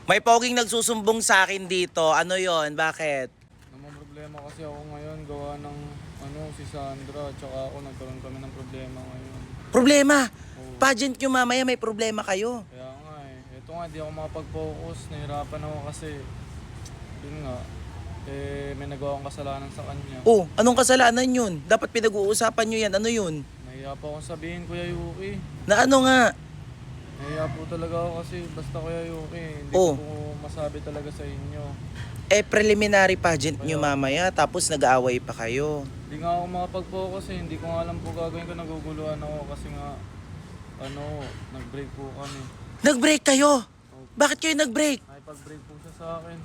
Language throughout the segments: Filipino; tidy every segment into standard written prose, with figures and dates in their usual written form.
May poging nagsusumbong sa akin dito. Ano yon? Bakit? Naman problema kasi ako ngayon, gawa ng si Sandra, tsaka ako nagkaroon kami ng problema ngayon. Problema? Oo. Pageant nyo mamaya may problema kayo. Kaya nga ito nga, di ako makapag-focus, nahirapan ako kasi, yun nga, may nagawa akong kasalanan sa kanya. Oh, anong kasalanan yun? Dapat pinag-uusapan nyo yan. Ano yun? Nahiya pa akong sabihin, Kuya Yuki. Na ano nga? Nahiya po talaga ako kasi basta Kuya Yuki, hindi Oh. ko po masabi talaga sa inyo. Preliminary pageant nyo mamaya, tapos nag-aaway pa kayo. Hindi nga ako makapag-focus hindi ko nga alam po gagawin ko, naguguluhan ako kasi nga, nag-break po kami. Nag-break kayo? Bakit kayo nag-break? Nakipag-break po siya sa akin.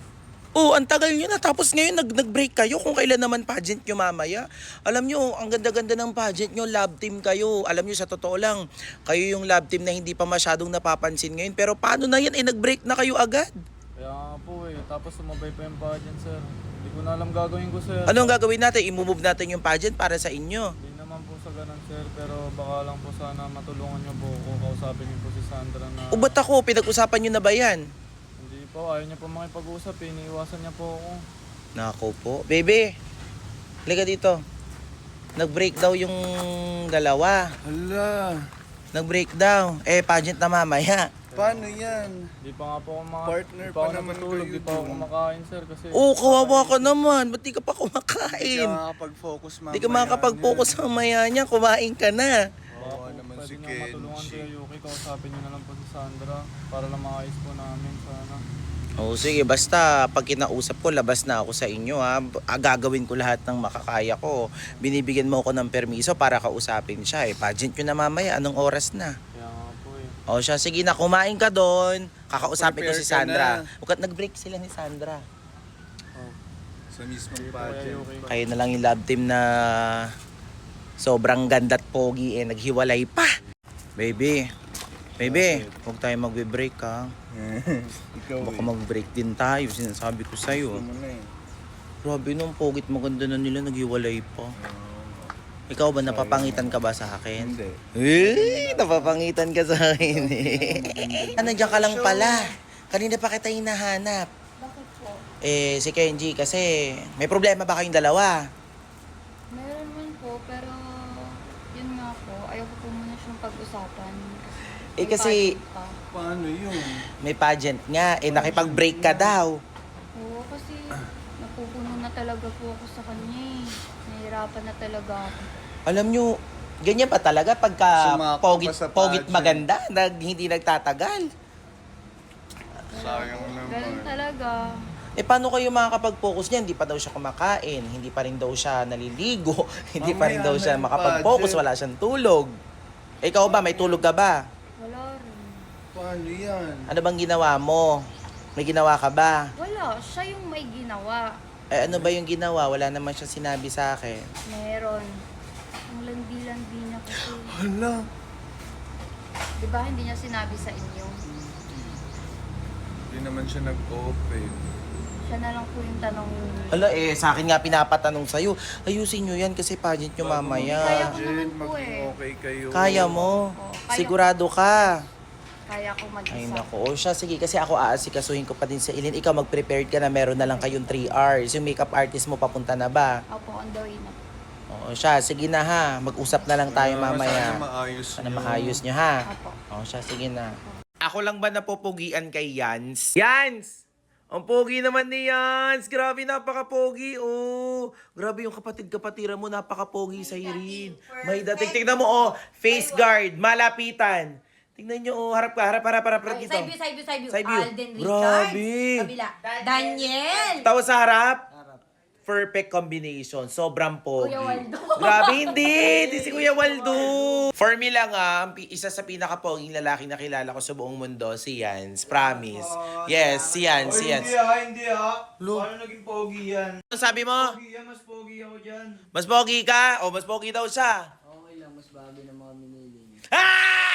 Oh, ang tagal nyo na. Tapos ngayon nag-break kayo kung kailan naman pageant nyo mamaya. Alam nyo, ang ganda-ganda ng pageant nyo. Love team kayo. Alam nyo, sa totoo lang, kayo yung love team na hindi pa masyadong napapansin ngayon. Pero paano na yan? Nag-break na kayo agad. Kaya nga po tapos sumabay pa yung pageant, sir. Hindi ko na alam gagawin ko, sir. Anong gagawin natin? I-move natin yung pageant para sa inyo. Hindi naman po sa ganun, sir. Pero baka lang po sana matulungan niyo po ako. Kausapin niyo po si Sandra na... O ba't ako? Pinag-usapan nyo na ba yan? Hindi po, ayaw niya po makipag-usap. Iniiwasan niya po ako. Nako po. Baby, halika dito. Nag-break daw yung dalawa. Hala, Nag-break daw. Pageant na mamaya. paano yan? Di pa nga po ako Partner di pa pa ako naman natutulog, kayo di pa ako dun. kumakain, sir. Kasi Oo, kawawa ka naman. Ba't di ka pa Hindi kumakain? ka makakapag-focus mamaya. Di ka makakapag-focus mamaya niya. Kumain ka na. Bawa naman si pwede nga matulungan Kenji. Kuya Yuki. Kausapin niyo na lang po si Sandra para lang maayos po namin sana. Oo, sige. Basta pag kinausap ko, labas na ako sa inyo ha. Gagawin ko lahat ng makakaya ko. Binibigyan mo ako ng permiso para kausapin siya. Pageant nyo na mamaya. Anong oras na? Kaya nga po O siya, sige na. Kumain ka doon. Kakausapin ko Prepare si ka Sandra. na. Huwag nag-break sila ni Sandra. Sa mismong Sige po, Kuya pageant. Yuki. Kayo na lang yung love team na sobrang ganda at pogi naghiwalay pa. Baby, huwag tayo magbe-break ha. Ikaw Baka mag-break din tayo, sinasabi ko sa'yo. Gusto mo na Grabe nung pogit maganda na nila, naghiwalay pa. Ikaw ba, napapangitan ka ba sa akin? Hindi. Napapangitan ka sa akin nandiyan ka lang pala. Kanina pa kita hinahanap. Bakit po? Si Kenji kasi, may problema ba kayong dalawa? Meron man po, pero yun nga po, ayoko po muna siyang pag-usapan. Eh, may kasi- pageant pa. Paano yun? May pageant nga, nakipag-break ka daw. Oo, kasi napupuno na talaga po ako sa kanya Nahihirapan na talaga ako. Alam nyo, ganyan pa talaga pagka Sumakot pa sa pogit pageant. maganda, hindi nagtatagal. Sayang Ganun naman. talaga. Paano kayo makakapag-focus niyan? Hindi pa daw siya kumakain, hindi pa rin daw siya naliligo, hindi pa rin Mamaya daw siya na yung makapag-focus, budget. wala siyang tulog. Ikaw ba, may tulog ka ba? Wala rin. Paano yan? Ano bang ginawa mo? May ginawa ka ba? Wala, siya yung may ginawa. Ano ba yung ginawa? Wala naman siya sinabi sa akin. Meron. Ang landi-landi niya kasi. Hala. Di ba hindi niya sinabi sa inyo? Hindi naman siya nag-open. Siya na lang po yung tanong. Hala sa akin nga pinapatanong sa'yo. Ayusin nyo yan kasi pageant nyo Kaya mamaya. ko naman po maging okay kayo. Kaya mo. Oo, kaya- Sigurado ka. Kaya ko mag-isa. Ay nako, o siya, sige, kasi ako aasikasuhin ko pa din sa Ilin. Ikaw mag-prepared ka na, meron na lang kayong 3 hours. Yung makeup artist mo papunta na ba? Opo, on the way na. Oo siya, sige na ha. Mag-usap na lang tayo Sana mamaya. maayos Sana nyo. maayos nyo ha. Opo. Oo siya, sige na. Ako lang ba napupugian kay Yans? Yans! Ang pogi naman ni Yans! Grabe, napaka-pogi, oh! Grabe yung kapatid-kapatira mo, napaka-pogi sa Irene. May dating, tignan mo, oh! Face guard, malapitan. Tingnan nyo, oh, harap ka, harap dito. Side view. Side view. Alden Richards. Grabe. Kabila. Daniel. Tawa sa harap. Perfect combination. Sobrang pogi. Kuya Waldo. Grabe, hindi si Kuya Waldo. For me lang isa sa pinaka-poging lalaki na kilala ko sa buong mundo, si Yans. Promise. Yes, si Yans, si Yans. Hindi Paano naging pogi yan? Ano sabi mo? Pogi yan, mas pogi ako dyan. Mas pogi ka? O mas pogi daw siya? Okay lang, mas bagay ng mga minili niyo. Ah!